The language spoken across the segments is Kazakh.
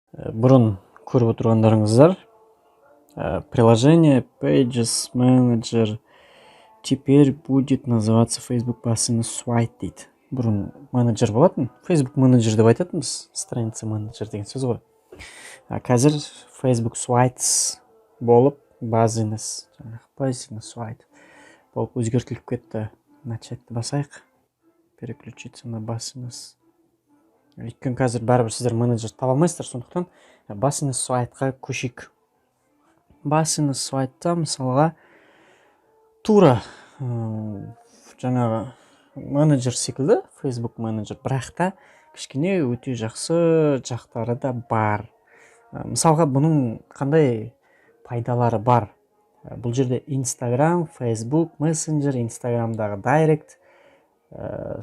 Бұрын көріп отырғандарыңыздар, приложение Pages Manager теперь будет называться Facebook Business Suite дейді. Бұрын менеджер болатын, Facebook менеджер деп айтатынбыз, страница менеджер деген сөз ғой. Қазір Facebook Suites болып, Business Suite болып өзгертіліп кетті. Начатты басайық, переключиться на Business. Өйткені қазір бәрібір сіздер менеджер таба алмайсыздар, сондықтан Business Suite'қа көшейік. Business Suite'та мысалға тура жаңағы менеджер секілді, Facebook менеджер, бірақ та кішкене өте жақсы жақтары да бар. Мысалға бұның қандай пайдалары бар? Бұл жерде Instagram, Facebook, Messenger, Instagram'дағы Direct,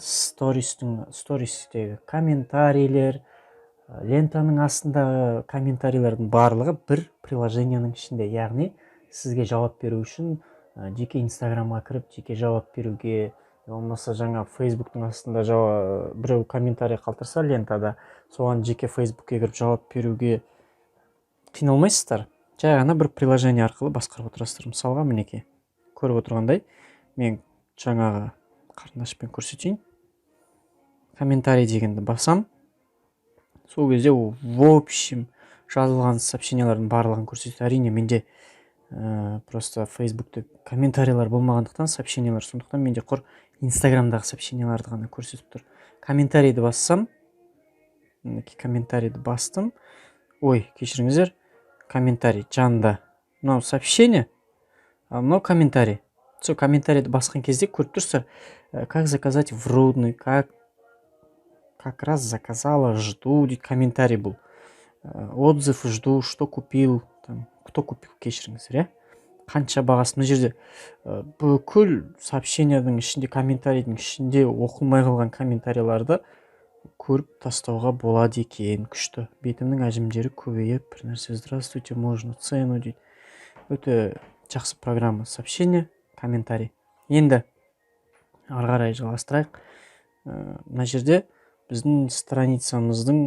стористегі комментарийлер, лентаның астындағы комментарийлердің барлығы бір приложенияның ішінде. Яғни сізге жауап беру үшін жеке Instagramға кіріп, жеке жауап беруге, болмаса жаңа Facebooktың астында біреу комментарий қалдырса лентада, соған жеке Facebookке кіріп жауап беруге қиналмайсыздар. Жай ғана бір приложение арқылы басқарып отырасыздар. Мысалға мінеке, көріп отырғандай, мен жаңағы қарындашпен көрсетейін. Комментарий дегенді басам. Сол кезде в общем жазылған сообщениялардың барлығын көрсетеді. Әрине менде просто Facebook'та комментарийлер болмағандықтан сообщениялар, сондықтан менде құр Instagram'дағы сообщенияларды ғана көрсетіп тұр. Комментарийді бассам, комментарийді бастым. Ой, кешіріңіздер, комментарий жанында. Мынау сообщение, а мынау комментарий. Сол комментарийді басқан кезде көріп тұрсыздар, как заказать в Рудный, как раз заказала, жду дейді, комментарий бұл. Отзыв жду, что купил, кто купил, кешіріңіздер, қанша бағасы. Мына жерде бүкіл сообщенияның ішінде, комментарийдің ішінде оқылмай қалған комментарийларды көріп тастауға болады екен. Күшті. Бетімнің әжімдері көбейіп, бір нәрсе, здравствуйте, можно цену дейді. Өте жақсы программа. Сообщение, комментарий. Енді ары қарай жалғастырайық. Мына жерде біздің страницамыздың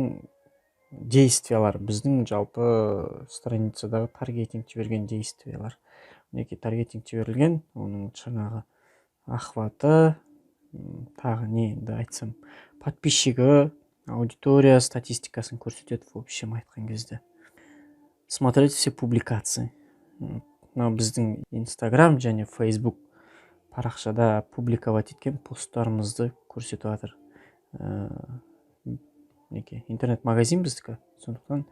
действиялар, біздің жалпы страницадағы таргетингте берген действиялар. Мінеки таргетингте берілген, оның жаңағы охваты, тағы не енді айтсам, подписчигі, аудитория статистикасын көрсетеді в общем айтқан кезде. Смотреть все публикации. Біздің Instagram және Facebook парақшада публиковать еткен посттарымызды көрсетіп жатыр. Интернет-магазин біздікі, сондықтан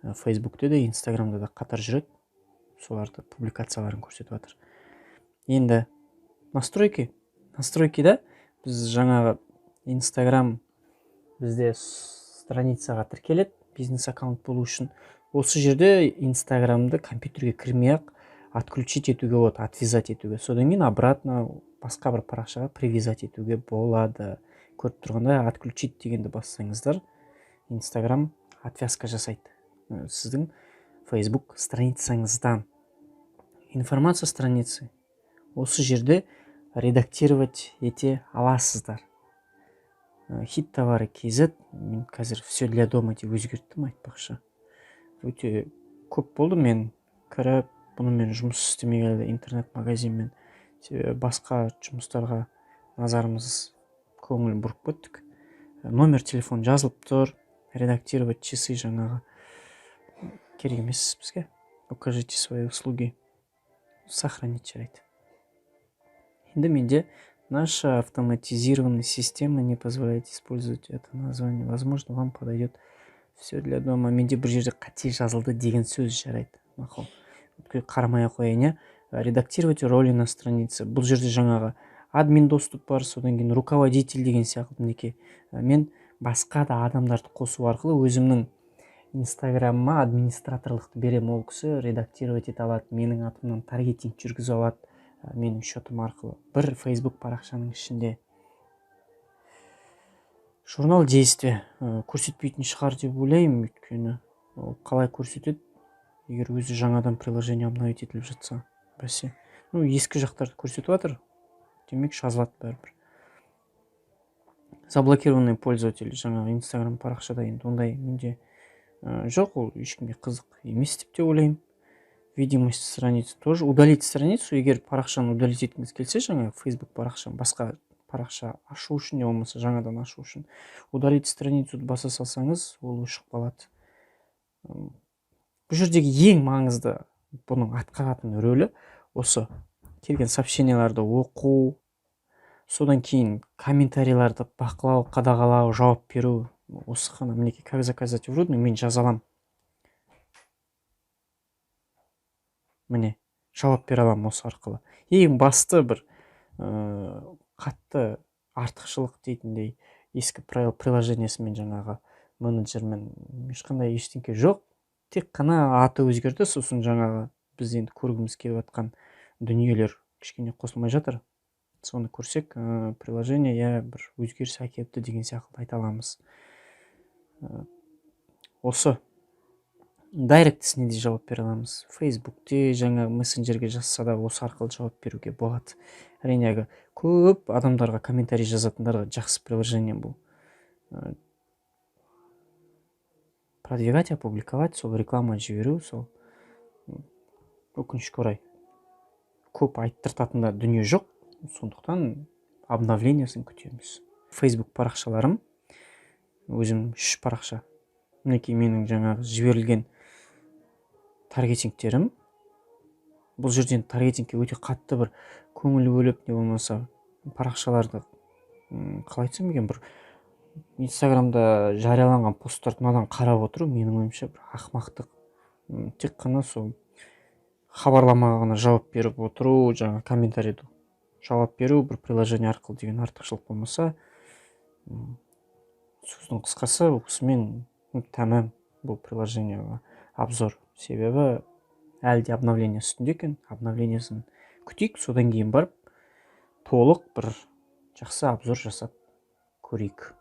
Facebook'те де, Instagram'да да қатар жүреді, соларды публикацияларын көрсетіп жатыр. Енді настройкида біз жаңағы Instagram бізде страницаға тіркеледі, бизнес аккаунт болу үшін. Осы жерде Instagram'ды компьютерге кірмей-ақ отключить етуге болады, отвязать етуге. Содан кейін обратно басқа бір парақшаға привязать етуге болады. Көріп тұрғандай, отключить дегенді бассаңыздар, Instagram отвязка жасайды сіздің Facebook страницаңыздан. Информация страницы осы жерде редактировать ете аласыздар. Хит товары KZ, мен қазір все для дома деп өзгерттім, айтпақшы. Өте көп болды, мен кіріп, бұнымен жұмыс істемей келді, интернет-магазинмен басқа жұмыстарға назарымыз, көңіл бұрып көттік. Номер телефон жазылып тұр, редактировать часы жаңағы керек емес бізге. Укажите свои услуги, сохранить жарайды. Енді менде наша автоматизированная система не позволяет использовать это название. Возможно, вам подойдет все для дома. Менде бір жерде қате жазылды деген сөз жарайды. Мақұл. Қарамай қояйын, редактировать роли на странице. Бұл жерде жаңағы админ доступ бар, содан кейін руководитель деген сияқты мінеки. Мен басқа да адамдарды қосу арқылы өзімнің Инстаграмма администраторлықты берем, ол кісі редактировать ете алады, менің атымнан таргетинг жүргізе алады, менің счетым арқылы. Бір Facebook парақшаның ішінде. Журнал действия көрсетпейтін шығар деп ойлаймын, өйткені қалай көрсетеді, егер өзі жаңадан приложение обновить етіліп жатса. Бәсе. Ескі жақтарды көрсетіп жатыр, демек жазылады бәрібір. Заблокированный пользователь жаңағы Instagram парақшада енді ондай менде жоқ, ол ешкімге қызық емес деп те ойлаймын. Видимость страницы тоже. Удалить страницу, егер парақшаны удалить еткіңіз келсе, жаңағы Facebook парақшаны басқа парақша ашу үшін не болмаса жаңадан ашу үшін удалить страницуды баса салсаңыз, ол өшіп қалады. Бұл жердегі ең маңызды бұның атқаратын рөлі осы келген сообщенияларды оқу, содан кейін комментарийларды бақылау, қадағалау, жауап беру. Осы ғана мінекей, как заказать в Рудный мен жаза аламын. Міне, жауап бере аламын осы арқылы. Ең басты бір қатты артықшылық дейтіндей ескі приложениесімен жаңағы менеджермен ешқандай ештеңке жоқ. Тек қана аты өзгерді, сосын жаңағы біз енді көргіміз келіп жатқан дүниелер кішкене қосылмай жатыр. Соны көрсек, приложение бір өзгеріс әкеліпті деген сияқты айта аламыз. Осы дайректісіне де жауап бере аламыз. Фейсбукте жаңа мессенджерге жазса да осы арқылы жауап беруге болады. Әрине көп адамдарға комментарий жазатындарға жақсы приложение бұл. Продвигать, опубликовать, сол реклама жіберу, сол өкінішке орай көп айттыртатын да дүние жоқ. Сондықтан обновлениясын күтеміз. Facebook парақшаларым өзім 3 парақша. Мінекей менің жаңағы жіберілген таргетингтерім. Бұл жерден таргетингке өте қатты бір көңіл бөліп, не болмаса парақшаларды қалай айтсам екен, бір Инстаграмда жарияланған посттарды мынадан қарап отыру менің ойымша бір ақымақтық. Тек қана сол хабарламаға ғана жауап беріп отыру, жаңа комментарийді жауап беру бір приложение арқылы деген артықшылық болмаса, сөздің қысқасы осымен тәмам бұл приложениеға обзор. Себебі әлі де обновление үстінде екен. Обновлениясын күтейік, содан кейін барып толық бір жақсы обзор жасап көрейік.